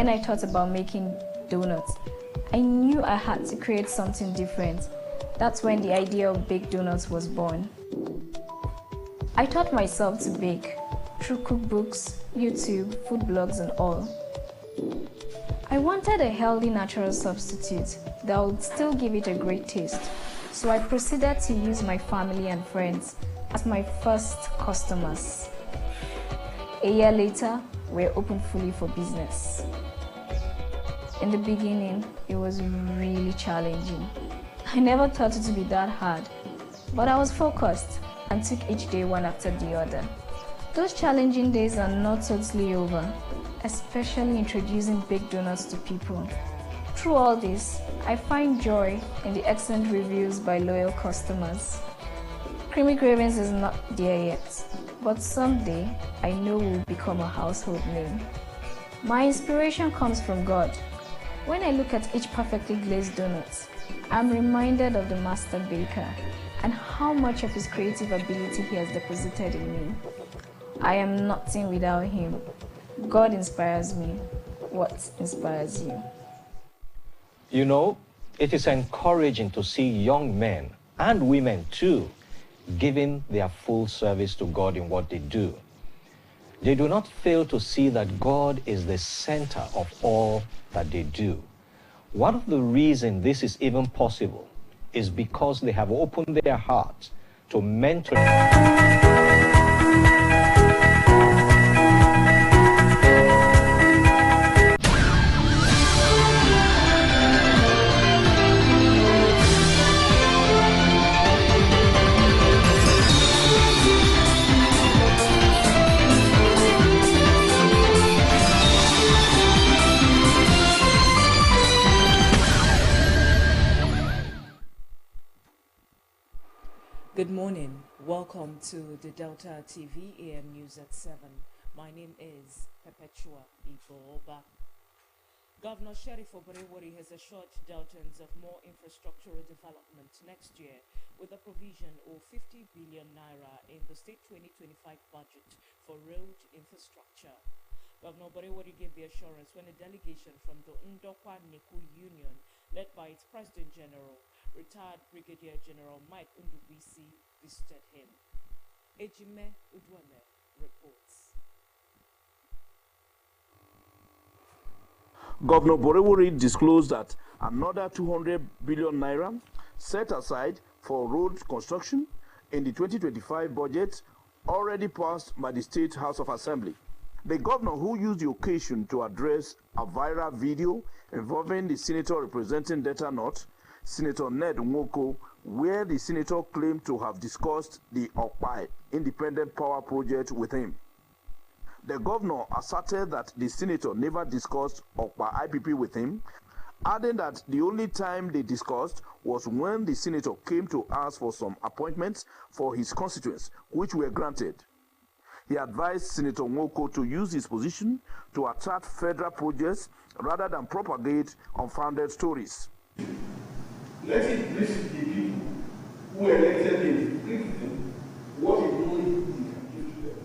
when I thought about making donuts, I knew I had to create something different. That's when the idea of baked donuts was born. I taught myself to bake through cookbooks, YouTube, food blogs, and all. I wanted a healthy natural substitute that would still give it a great taste, so I proceeded to use my family and friends as my first customers. A year later, we're open fully for business. In the beginning, it was really challenging. I never thought it would be that hard, but I was focused and took each day one after the other. Those challenging days are not totally over, especially introducing baked donuts to people. Through all this, I find joy in the excellent reviews by loyal customers. Creamy Cravings is not there yet, but someday I know we'll become a household name. My inspiration comes from God. When I look at each perfectly glazed donut, I'm reminded of the master baker and how much of his creative ability he has deposited in me. I am nothing without him. God inspires me. What inspires you? You know, it is encouraging to see young men and women too giving their full service to God in what they do. They do not fail to see that God is the center of all that they do. One of the reasons this is even possible is because they have opened their hearts to mentor. Good morning. Welcome to the Delta TV AM News at 7. My name is Perpetua Iboba. Governor Sheriff Oborevwori has assured Deltans of more infrastructural development next year with a provision of 50 billion naira in the state 2025 budget for road infrastructure. Governor Oborevwori gave the assurance when a delegation from the Ndokwa Neku Union, led by its President General, retired Brigadier General Mike Ndubisi, visited him. Ejime Udweme reports. Governor Oborevwori disclosed that another 200 billion naira set aside for road construction in the 2025 budget already passed by the State House of Assembly. The governor, who used the occasion to address a viral video involving the senator representing Delta North, Senator Ned Nwoko, where the senator claimed to have discussed the Okpai Independent Power Project with him. The governor asserted that the senator never discussed Okpa IPP with him, adding that the only time they discussed was when the senator came to ask for some appointments for his constituents, which were granted. He advised Senator Nwoko to use his position to attack federal projects rather than propagate unfounded stories. Let it please the people who elected him, give them what he knows he can give to them.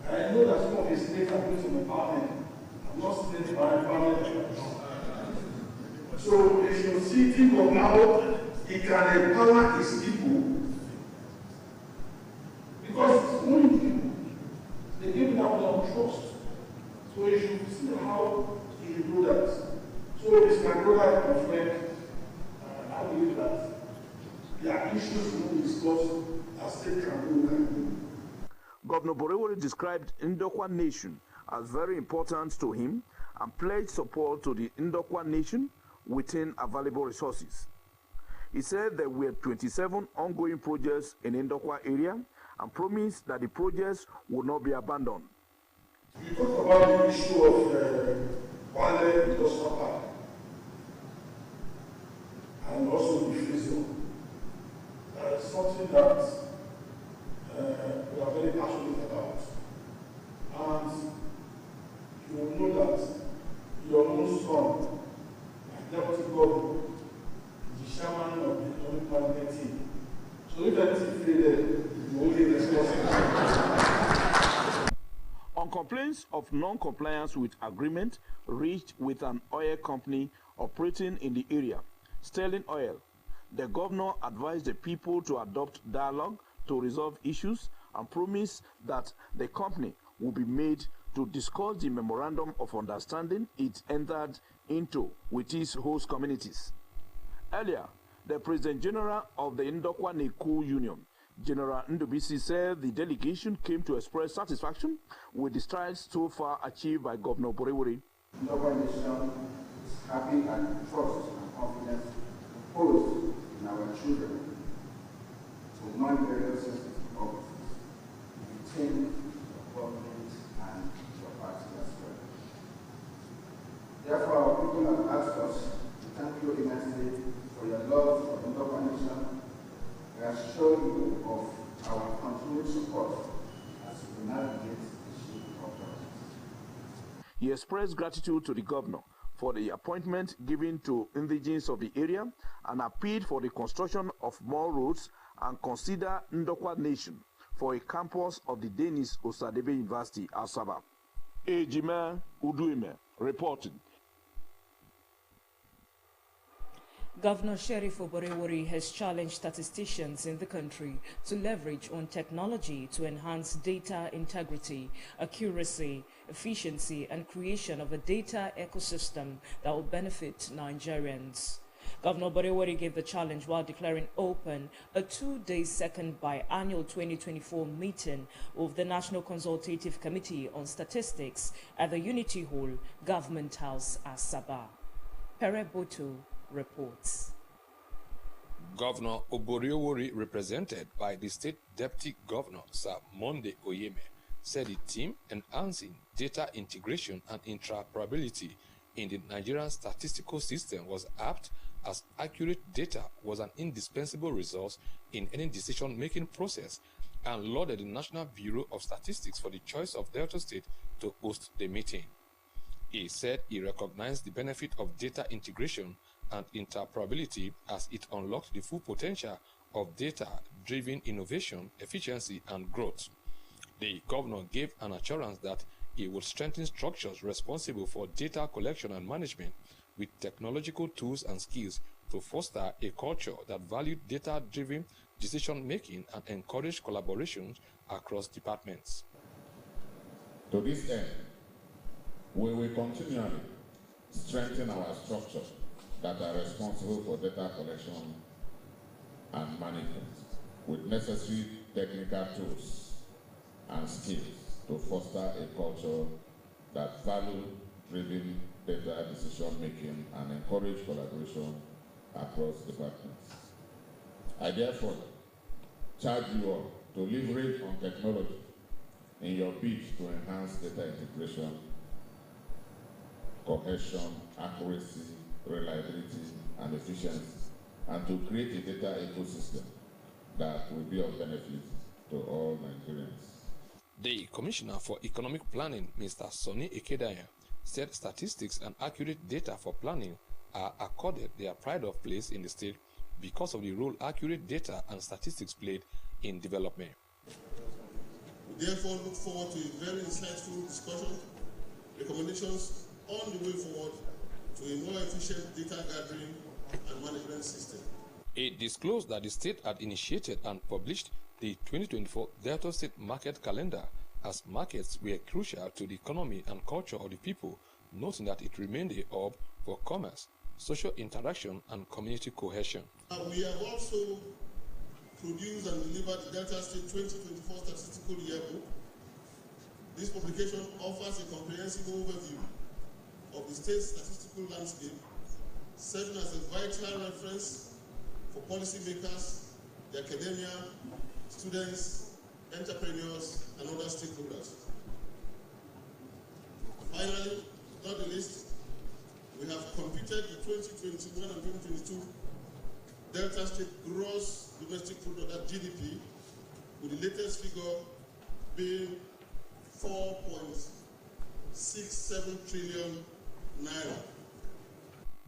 And I know that some of his states are going to be parted. I'm not saying by family. So they should see, think of how he can empower his people. Because when people, they give him that trust. So you should see how he will do that. So it's my brother and friend. I believe that there are issues to discuss as state can do. Governor Oborevwori described Ndokwa Nation as very important to him and pledged support to the Ndokwa Nation within available resources. He said there were 27 ongoing projects in Ndokwa area and promised that the projects would not be abandoned. You talk about the issue of Wale Industrial Park and also the free zone. That is something that we are very passionate about. And you will know that your own son, my deputy governor, is the chairman of the economic cabinet team. So if anything failed, you will only responsible. On Complaints of non-compliance with agreement reached with an oil company operating in the area, Sterling Oil. The governor advised the people to adopt dialogue to resolve issues and promised that the company will be made to discuss the memorandum of understanding it entered into with its host communities. Earlier, the President General of the Ndokwa Neku Union, General Ndubisi, said the delegation came to express satisfaction with the strides so far achieved by Governor Borewori. Ndokwa Nation is happy and trust and confidence reposed in our children to man various sensitive offices, retain your government and your party as well. Therefore, our people have asked us to thank you immensely for your love for the Ndokwa Nation. We assure you of our continued support as we navigate the ship of justice. He expressed gratitude to the governor for the appointment given to indigenes of the area and appealed for the construction of more roads and consider Ndokwa Nation for a campus of the Denis Osadebe University, Asaba. Ejime Uduime reporting. Governor Sheriff Oborewori has challenged statisticians in the country to leverage on technology to enhance data integrity, accuracy, efficiency, and creation of a data ecosystem that will benefit Nigerians. Governor Oborewori gave the challenge while declaring open a 2-day second biannual 2024 meeting of the National Consultative Committee on Statistics at the Unity Hall, Government House, Asaba. Pere Boto reports. Governor Oborewori, represented by the State Deputy Governor, Sir Monday Oyeme, said the team enhancing data integration and interoperability in the Nigerian statistical system was apt, as accurate data was an indispensable resource in any decision-making process, and lauded the National Bureau of Statistics for the choice of Delta State to host the meeting. He said he recognized the benefit of data integration and interoperability as it unlocked the full potential of data-driven innovation, efficiency, and growth. The governor gave an assurance that he would strengthen structures responsible for data collection and management with technological tools and skills to foster a culture that valued data-driven decision-making and encouraged collaboration across departments. To this end, we will continually strengthen our structure that are responsible for data collection and management with necessary technical tools and skills to foster a culture that value-driven data decision-making and encourage collaboration across departments. I therefore charge you all to leverage on technology in your bid to enhance data integration, cohesion, accuracy, reliability, and efficiency, and to create a data ecosystem that will be of benefit to all Nigerians. The Commissioner for Economic Planning, Mr. Sonny Ekedaya, said statistics and accurate data for planning are accorded their pride of place in the state because of the role accurate data and statistics played in development. We therefore look forward to a very insightful discussion, recommendations on the way forward to a more efficient data gathering and management system. It disclosed that the state had initiated and published the 2024 Delta State Market Calendar, as markets were crucial to the economy and culture of the people, noting that it remained a hub for commerce, social interaction, and community cohesion. We have also produced and delivered the Delta State 2024 Statistical Yearbook. This publication offers a comprehensive overview of the state's statistical landscape, serving as a vital reference for policymakers, the academia, students, entrepreneurs, and other stakeholders. Finally, not the least, we have computed the 2021 and 2022 Delta State Gross Domestic Product, GDP, with the latest figure being 4.67 trillion naira.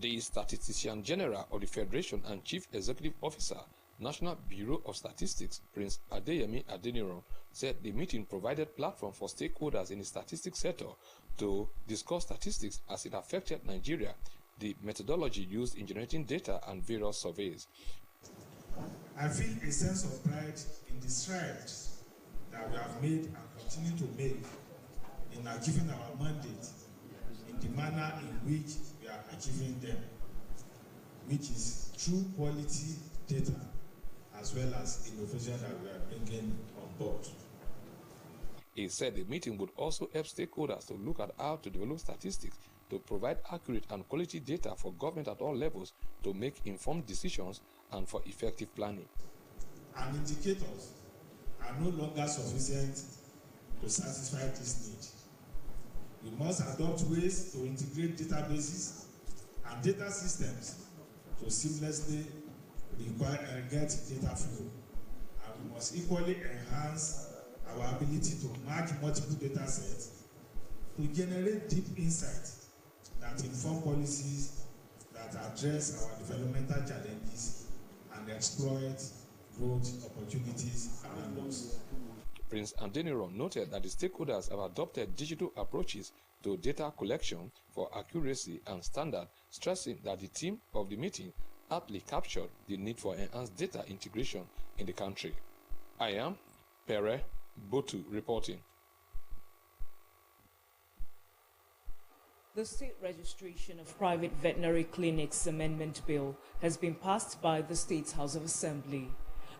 The Statistician General of the Federation and Chief Executive Officer, National Bureau of Statistics, Prince Adeyemi Adeniran, said the meeting provided platform for stakeholders in the statistics sector to discuss statistics as it affected Nigeria, the methodology used in generating data and various surveys. I feel a sense of pride in the strides that we have made and continue to make in achieving our mandate in the manner in which we are achieving them, which is true quality data as well as innovation that we are bringing on board. He said the meeting would also help stakeholders to look at how to develop statistics to provide accurate and quality data for government at all levels to make informed decisions and for effective planning. And indicators are no longer sufficient to satisfy this need. We must adopt ways to integrate databases and data systems to seamlessly get data flow. And we must equally enhance our ability to merge multiple data sets to generate deep insights that inform policies that address our developmental challenges and exploit growth opportunities around us. Prince Adeniran noted that the stakeholders have adopted digital approaches to data collection for accuracy and standard, stressing that the theme of the meeting aptly captured the need for enhanced data integration in the country. I am Pere Botu reporting. The State Registration of Private Veterinary Clinics Amendment Bill has been passed by the State's House of Assembly.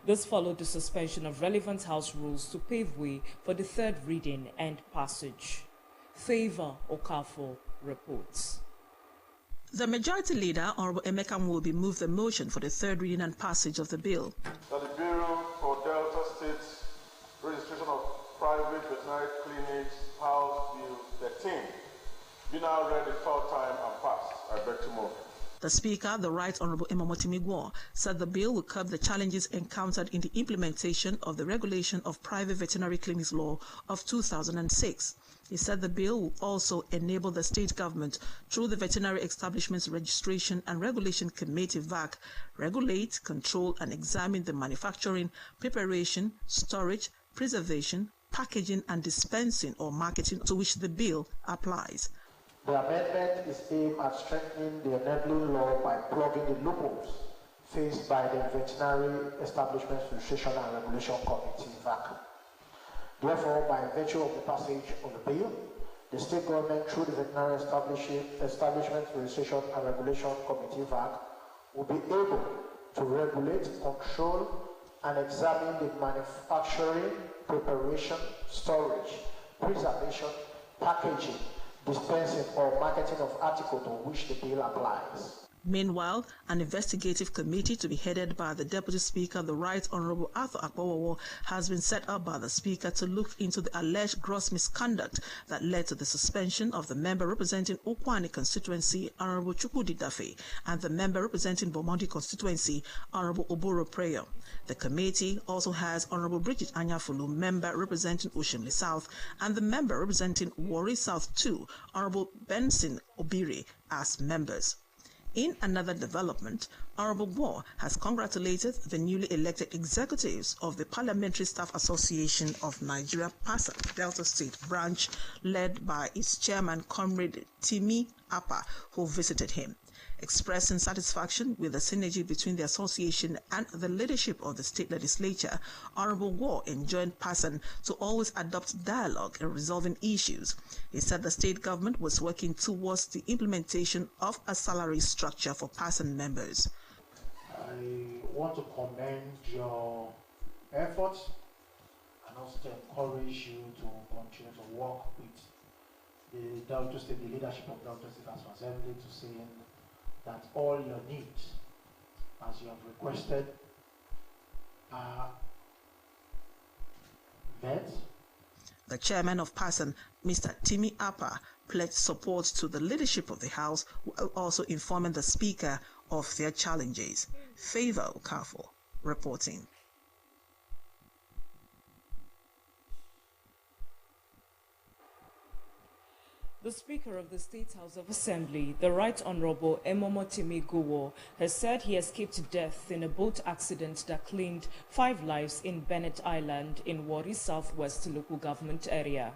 This followed the suspension of relevant House rules to pave way for the third reading and passage. Favor Okafor reports. The Majority Leader, Honorable Emeka Nwobi, moved the motion for the third reading and passage of the bill. That the Bureau for Delta State's Registration of Private Veterinary Clinics, House Bill 13, be now read the third time and passed. I beg to move. The Speaker, the Right Honorable Imamoti Migwo, said the bill will curb the challenges encountered in the implementation of the Regulation of Private Veterinary Clinics Law of 2006. He said the bill will also enable the state government, through the Veterinary Establishments Registration and Regulation Committee (VAC), regulate, control, and examine the manufacturing, preparation, storage, preservation, packaging, and dispensing or marketing to which the bill applies. The amendment is aimed at strengthening the enabling law by plugging the loopholes faced by the Veterinary Establishments Registration and Regulation Committee (VAC). Therefore, by virtue of the passage of the bill, the state government, through the Veterinary Establishments Registration and Regulation Committee (VAC), will be able to regulate, control, and examine the manufacturing, preparation, storage, preservation, packaging, dispensing, or marketing of articles to which the bill applies. Meanwhile, an investigative committee to be headed by the Deputy Speaker, the Right Honorable Arthur Akpowowo, has been set up by the Speaker to look into the alleged gross misconduct that led to the suspension of the member representing Okwani constituency, Honorable Chukwudi Dafe, and the member representing Bomondi constituency, Honorable Oboro Preyo. The committee also has Honorable Bridget Anyafulu, member representing Oshimle South, and the member representing Warri South 2, Honorable Benson Obiri, as members. In another development, Honorable Moore has congratulated the newly elected executives of the Parliamentary Staff Association of Nigeria, PASA, Delta State branch, led by its chairman, Comrade Timi Apa, who visited him. Expressing satisfaction with the synergy between the association and the leadership of the state legislature, Honorable War enjoined PASAN to always adopt dialogue in resolving issues. He said the state government was working towards the implementation of a salary structure for PASAN members. I want to commend your efforts and also to encourage you to continue to work with the Delta State, the leadership of Delta State House of Assembly, to say that all your needs, as you have requested, are met. The chairman of PASAN, Mr. Timi Apa, pledged support to the leadership of the House, while also informing the Speaker of their challenges. Favor Okafor reporting. The Speaker of the State House of Assembly, the Right Honorable Emomotimi Gowo, has said he escaped death in a boat accident that claimed 5 lives in Bennett Island in Warri Southwest local government area.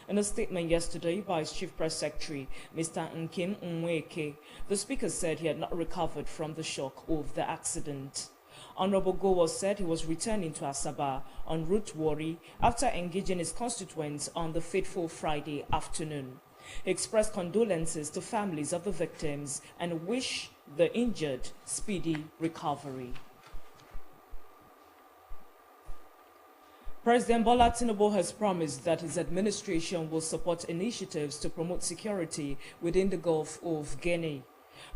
In a statement yesterday by his Chief Press Secretary, Mr. Nkim Nweke, the Speaker said he had not recovered from the shock of the accident. Honorable Gowo said he was returning to Asaba en route Warri after engaging his constituents on the fateful Friday afternoon. He expressed condolences to families of the victims and wished the injured speedy recovery. President Bola Tinubu has promised that his administration will support initiatives to promote security within the Gulf of Guinea.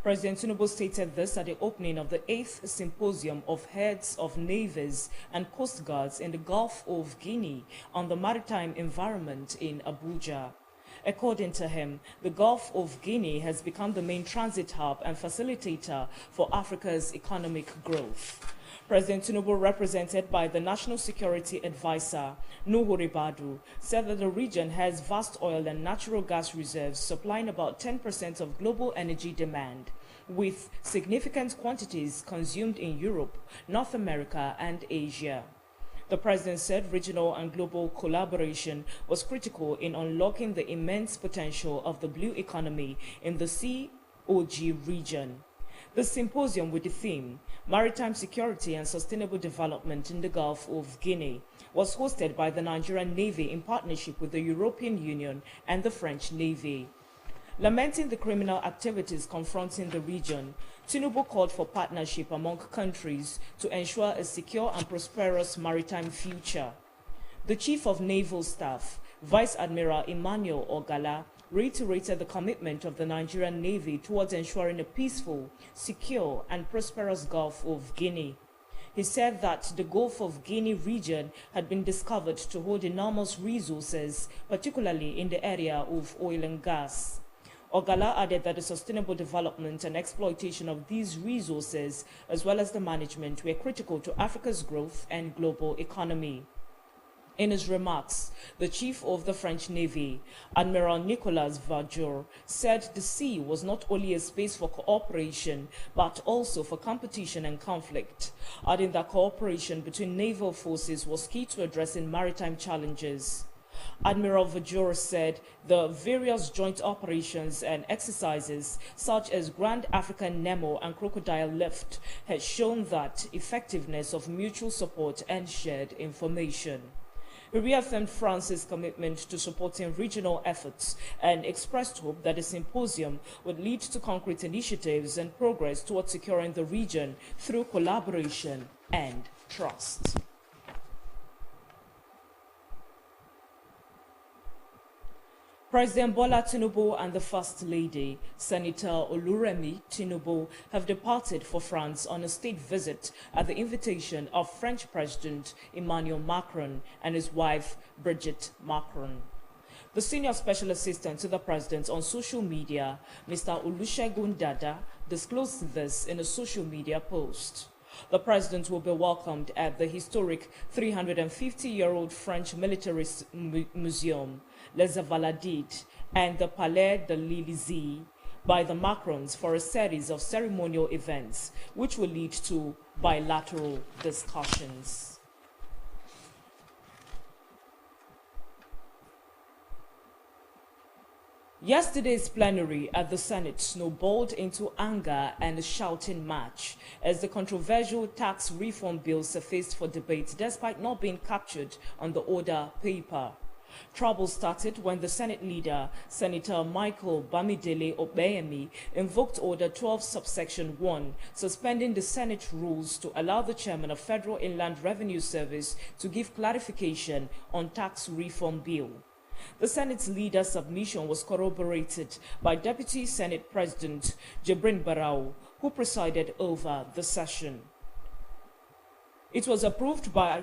President Tinubu stated this at the opening of the 8th Symposium of Heads of Navies and Coast Guards in the Gulf of Guinea on the maritime environment in Abuja. According to him, the Gulf of Guinea has become the main transit hub and facilitator for Africa's economic growth. President Tinubu, represented by the National Security Advisor, Nuhu Ribadu, said that the region has vast oil and natural gas reserves supplying about 10% of global energy demand, with significant quantities consumed in Europe, North America, and Asia. The president said regional and global collaboration was critical in unlocking the immense potential of the blue economy in the COG region. The symposium, with the theme Maritime Security and Sustainable Development in the Gulf of Guinea, was hosted by the Nigerian Navy in partnership with the European Union and the French Navy. Lamenting the criminal activities confronting the region, Tinubu called for partnership among countries to ensure a secure and prosperous maritime future. The Chief of Naval Staff, Vice Admiral Emmanuel Ogala, reiterated the commitment of the Nigerian Navy towards ensuring a peaceful, secure, and prosperous Gulf of Guinea. He said that the Gulf of Guinea region had been discovered to hold enormous resources, particularly in the area of oil and gas. Ogala added that the sustainable development and exploitation of these resources, as well as the management, were critical to Africa's growth and global economy. In his remarks, the Chief of the French Navy, Admiral Nicolas Vajor, said the sea was not only a space for cooperation, but also for competition and conflict, adding that cooperation between naval forces was key to addressing maritime challenges. Admiral Vajor said the various joint operations and exercises, such as Grand African Nemo and Crocodile Lift, had shown that effectiveness of mutual support and shared information. He reaffirmed France's commitment to supporting regional efforts and expressed hope that the symposium would lead to concrete initiatives and progress towards securing the region through collaboration and trust. President Bola Tinubu and the First Lady, Senator Oluremi Tinubu, have departed for France on a state visit at the invitation of French President Emmanuel Macron and his wife, Brigitte Macron. The senior special assistant to the president on social media, Mr. Olusegun Dada, disclosed this in a social media post. The president will be welcomed at the historic 350-year-old French military museum, Les Invalides, and the Palais de l'Élysée by the Macrons for a series of ceremonial events, which will lead to bilateral discussions. Yesterday's plenary at the Senate snowballed into anger and a shouting match as the controversial tax reform bill surfaced for debate despite not being captured on the order paper. Trouble started when the Senate leader, Senator Michael Bamidele Obeyemi, invoked Order 12 subsection 1, suspending the Senate rules to allow the chairman of Federal Inland Revenue Service to give clarification on tax reform bill. The Senate's leader's submission was corroborated by Deputy Senate President Jibrin Barau, who presided over the session. It was approved by